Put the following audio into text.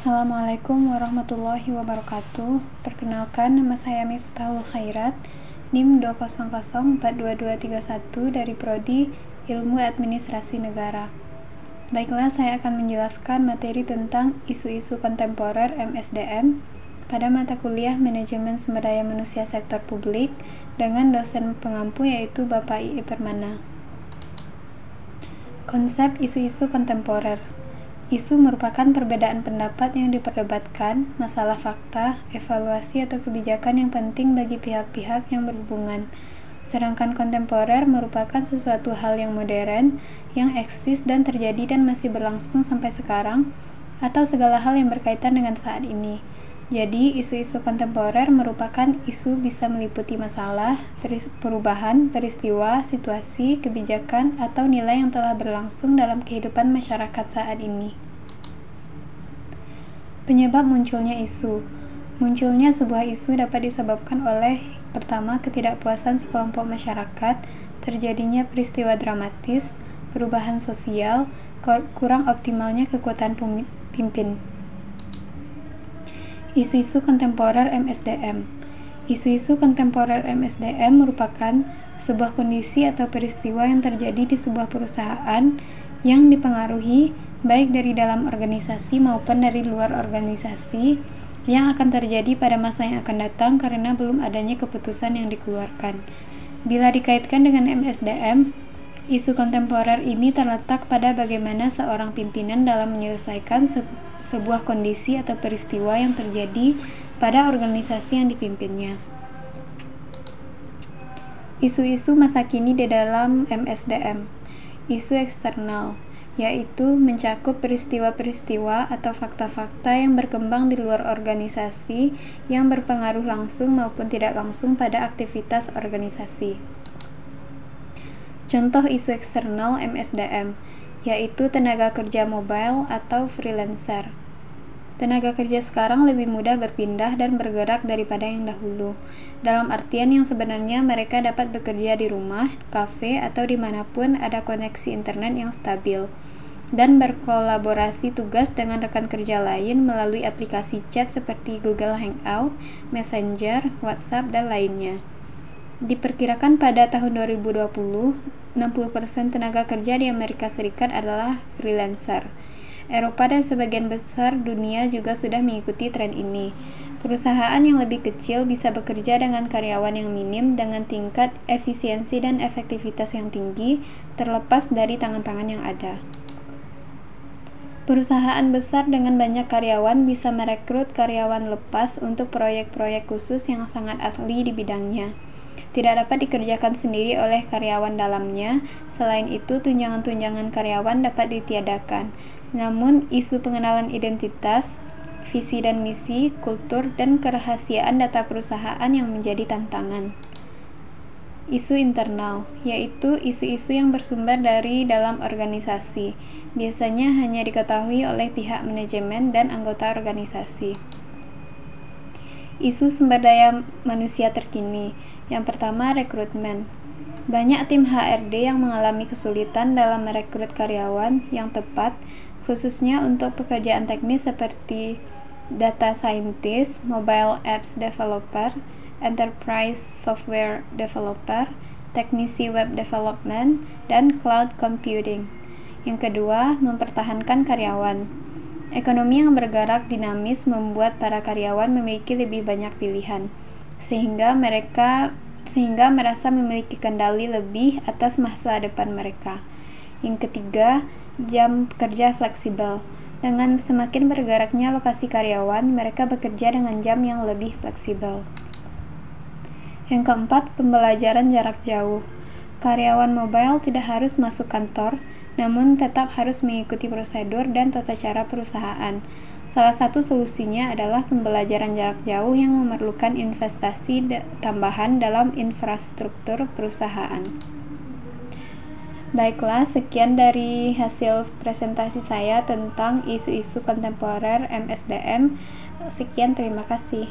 Assalamualaikum warahmatullahi wabarakatuh. Perkenalkan, nama saya Miftahul Khairat, NIM 200422231 dari Prodi Ilmu Administrasi Negara. Baiklah, saya akan menjelaskan materi tentang isu-isu kontemporer MSDM pada mata kuliah Manajemen Sumber Daya Manusia Sektor Publik dengan dosen pengampu yaitu Bapak I.I. Permana. Konsep isu-isu kontemporer. Isu merupakan perbedaan pendapat yang diperdebatkan, masalah fakta, evaluasi atau kebijakan yang penting bagi pihak-pihak yang berhubungan. Sedangkan kontemporer merupakan sesuatu hal yang modern, yang eksis dan terjadi dan masih berlangsung sampai sekarang, atau segala hal yang berkaitan dengan saat ini. Jadi, isu-isu kontemporer merupakan isu bisa meliputi masalah, perubahan, peristiwa, situasi, kebijakan, atau nilai yang telah berlangsung dalam kehidupan masyarakat saat ini. Penyebab munculnya isu. Munculnya sebuah isu dapat disebabkan oleh pertama, ketidakpuasan sekelompok masyarakat, terjadinya peristiwa dramatis, perubahan sosial, kurang optimalnya kekuatan pemimpin. Isu-isu kontemporer MSDM. Isu-isu kontemporer MSDM merupakan sebuah kondisi atau peristiwa yang terjadi di sebuah perusahaan yang dipengaruhi baik dari dalam organisasi maupun dari luar organisasi yang akan terjadi pada masa yang akan datang karena belum adanya keputusan yang dikeluarkan. Bila dikaitkan dengan MSDM, isu kontemporer ini terletak pada bagaimana seorang pimpinan dalam menyelesaikan sebuah kondisi atau peristiwa yang terjadi pada organisasi yang dipimpinnya. Isu-isu masa kini di dalam MSDM. Isu eksternal, yaitu mencakup peristiwa-peristiwa atau fakta-fakta yang berkembang di luar organisasi yang berpengaruh langsung maupun tidak langsung pada aktivitas organisasi. Contoh isu eksternal MSDM, yaitu tenaga kerja mobile atau freelancer. Tenaga kerja sekarang lebih mudah berpindah dan bergerak daripada yang dahulu, dalam artian yang sebenarnya mereka dapat bekerja di rumah, kafe, atau dimanapun ada koneksi internet yang stabil, dan berkolaborasi tugas dengan rekan kerja lain melalui aplikasi chat seperti Google Hangout, Messenger, WhatsApp, dan lainnya. Diperkirakan pada tahun 2020, 60% tenaga kerja di Amerika Serikat adalah freelancer. Eropa dan sebagian besar dunia juga sudah mengikuti tren ini. Perusahaan yang lebih kecil bisa bekerja dengan karyawan yang minim dengan tingkat efisiensi dan efektivitas yang tinggi, terlepas dari tangan-tangan yang ada. Perusahaan besar dengan banyak karyawan bisa merekrut karyawan lepas untuk proyek-proyek khusus yang sangat ahli di bidangnya. Tidak dapat dikerjakan sendiri oleh karyawan dalamnya. Selain itu, tunjangan-tunjangan karyawan dapat ditiadakan. Namun, isu pengenalan identitas, visi dan misi, kultur, dan kerahasiaan data perusahaan yang menjadi tantangan. Isu internal, yaitu isu-isu yang bersumber dari dalam organisasi. Biasanya hanya diketahui oleh pihak manajemen dan anggota organisasi. Isu sumber daya manusia terkini. Yang pertama, rekrutmen. Banyak tim HRD yang mengalami kesulitan dalam merekrut karyawan yang tepat, khususnya untuk pekerjaan teknis seperti data scientist, mobile apps developer, enterprise software developer, teknisi web development, dan cloud computing. Yang kedua, mempertahankan karyawan. Ekonomi yang bergerak dinamis membuat para karyawan memiliki lebih banyak pilihan, sehingga merasa memiliki kendali lebih atas masa depan mereka. Yang ketiga, jam kerja fleksibel. Dengan semakin bergeraknya lokasi karyawan, mereka bekerja dengan jam yang lebih fleksibel. Yang keempat, pembelajaran jarak jauh. Karyawan mobile tidak harus masuk kantor, namun tetap harus mengikuti prosedur dan tata cara perusahaan. Salah satu solusinya adalah pembelajaran jarak jauh yang memerlukan investasi tambahan dalam infrastruktur perusahaan. Baiklah, sekian dari hasil presentasi saya tentang isu-isu kontemporer MSDM. Sekian, terima kasih.